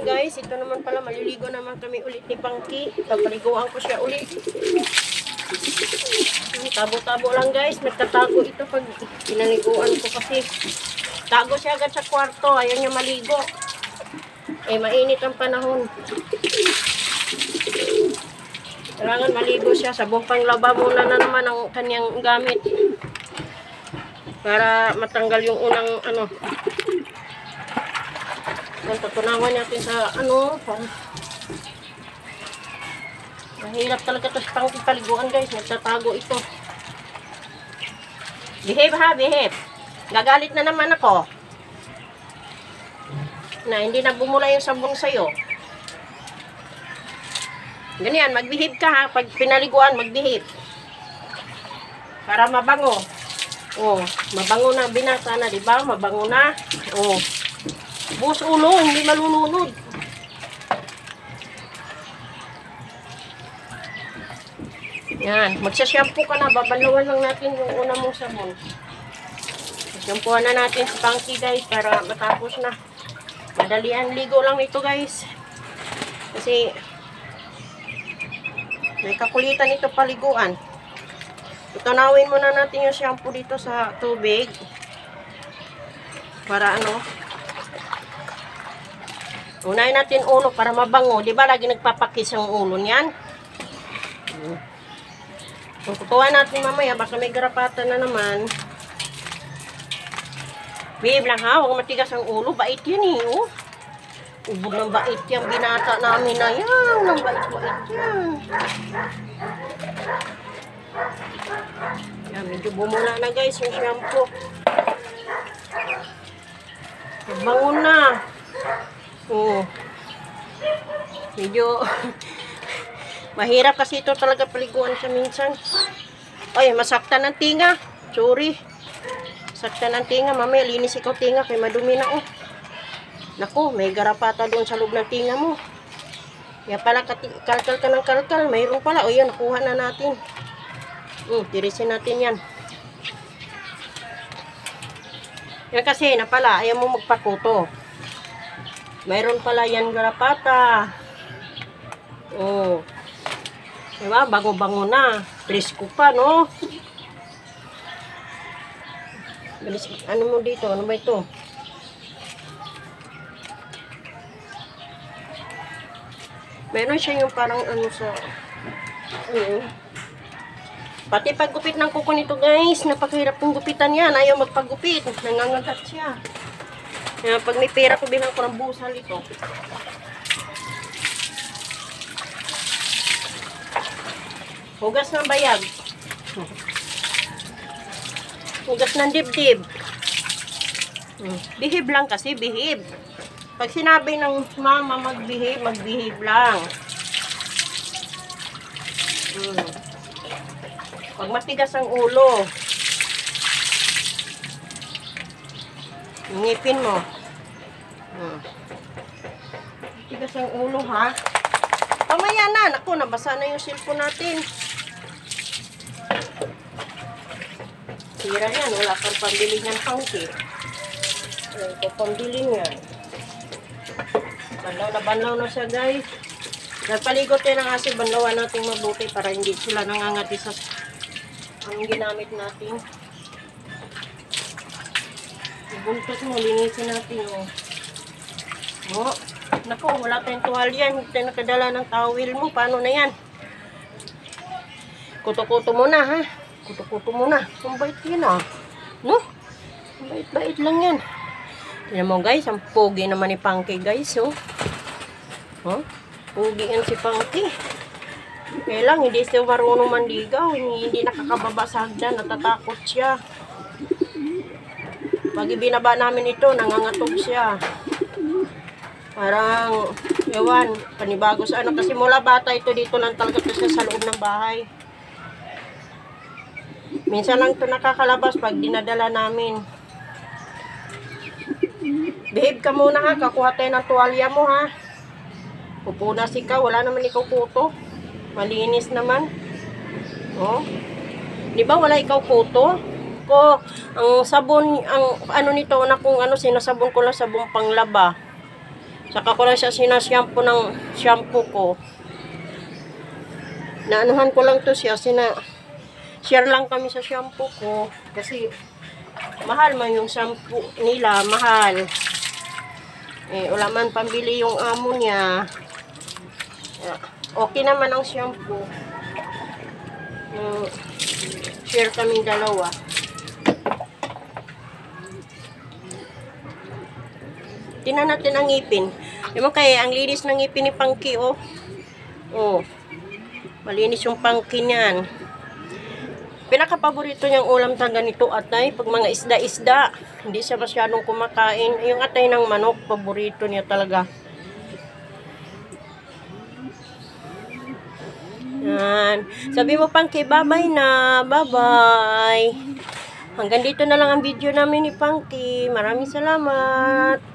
Guys, ito naman pala, maliligo naman kami ulit ni Pangki. Papaliguan ko siya ulit. Tabo-tabo lang guys, nagtatago ito pag pinaliguan ko kasi tago siya agad sa kwarto, ayaw niya maligo. Eh, mainit ang panahon. Kailangan maligo siya, sabong panglaba muna na naman ang kanyang gamit. Para matanggal yung unang ano. Tutunawan natin sa ano. Mahirap talaga ito sa paliguan guys. Nagtatago ito. Behave ha, behave. Gagalit na naman ako. Na hindi na bumula yung sabon sa'yo. Ganyan, mag-behave ka ha. Pag pinaliguan, mag-behave. Para mabango. Oh, mabango na binata na, di ba? Mabango na. Oh. Buhos ulo, hindi malulunod. Yan, magsashampoo ka na. Babalawan lang natin yung una mong sabon. Shampooan na natin si Pangki guys para matapos na. Madalian ligo lang ito guys. Kasi may kakulitan ito paliguan. Tutunawin muna natin yung shampoo dito sa tubig. Para ano? Unahin natin ulo para mabango. Di ba lagi nagpapakis ang ulo niyan? Tututuan natin mamaya. Baka may garapatan na naman. Babe lang ha. Huwag matigas ang ulo. Bait yan eh. Oh. Ubod ng bait yan. Binata namin na yan. Ng bait-bait yan. Yan. Medyo bumula na guys yung shampoo. Mabango na. Oh. Medyo mahirap kasi ito talaga paliguan siya minsan. Ay, masaktan ng tinga. Sorry. Saktan ng tinga. Mamaya linis ikaw tinga kay madumi na oh. Naku, may garapata doon sa loob ng tinga mo. Kaya pala kalkal ka ng kalkal. Mayroon pala. O yan, nakuha na natin. Tirisin natin yan. Yan kasi na pala, ayaw mo magpakuto. Mayroon pala yan garapata. Oh. Diba? Bango-bango na. Presko pa, no? Bilis, ano mo dito? Ano ba ito? Meron siya yung parang ano sa... Pati paggupit ng kuko nito guys. Napakahirap kong gupitan yan. Ayaw magpagupit. Nangangagat siya. Kaya pag may pera ko bilang ko ng busal ito. Hugas ng bayag. Hugas ng dibdib. Behave lang kasi, behave. Pag sinabi ng mama mag-behave, mag-behave lang. Pag matigas ang ulo, ngipin mo. Matigas ang ulo ha. Pamaya na. Naku, nabasa na yung cellphone natin. Sira yan. Wala kang pambili niyan, Pangki. Ito pambili niyan. Banlaw na siya, guys. Nagpaligot tayo ng asin. Banlawan natin mabuti para hindi sila nangangati sa anong ginamit natin. Ibuntot mo. Linisin natin, oh. Oh. Naku, wala tayong tuwalya. Hindi tayo nakadala ng towel mo. Paano na yan? Kuto-kuto muna, ha? Kuto-kuto muna. Ang bait yan, ah. No? Ang bait-bait lang yan. Tignan mo, guys. Ang pogi naman ni Pangki, guys, oh. Huh? Pogi yan si Pangki. Kaya lang, hindi siya marunong mandigaw. Hindi nakakababa sa hagdan. Natatakot siya. Pag ibinaba namin ito, nangangatog siya. Parang, ewan, panibago sa ano. Kasi mula bata ito dito lang talaga siya sa loob ng bahay. Minsan lang ito nakakalabas pag dinadala namin. Behave ka muna ha. Kakuha tayo ng tuwalya mo ha. Pupunas ikaw. Wala naman ikaw kuto. Malinis naman. Oh. Di ba wala ikaw kuto? Ko, ang sabon, ang ano nito na kung ano, sinasabon ko lang sabon panglaba. Saka ko lang siya sinashampoo ng shampoo ko. Naanuhan ko lang to siya. Share lang kami sa shampoo ko. Kasi mahal man yung shampoo nila. Mahal. Wala man pambili yung amo niya. Okay naman ang shampoo. Share kaming dalawa. Tingnan natin ang ngipin. Diba kaya ang linis ng ngipin ni Punky, oh. Oh. Malinis yung Punky niyan. Pinaka-paborito niyang ulam talaga nito, atay. Pag mga isda-isda, hindi siya masyadong kumakain. Yung atay ng manok, paborito niya talaga. Yan. Sabi mo, Punky, bye-bye na. Bye-bye. Hanggang dito na lang ang video namin ni Punky. Maraming salamat.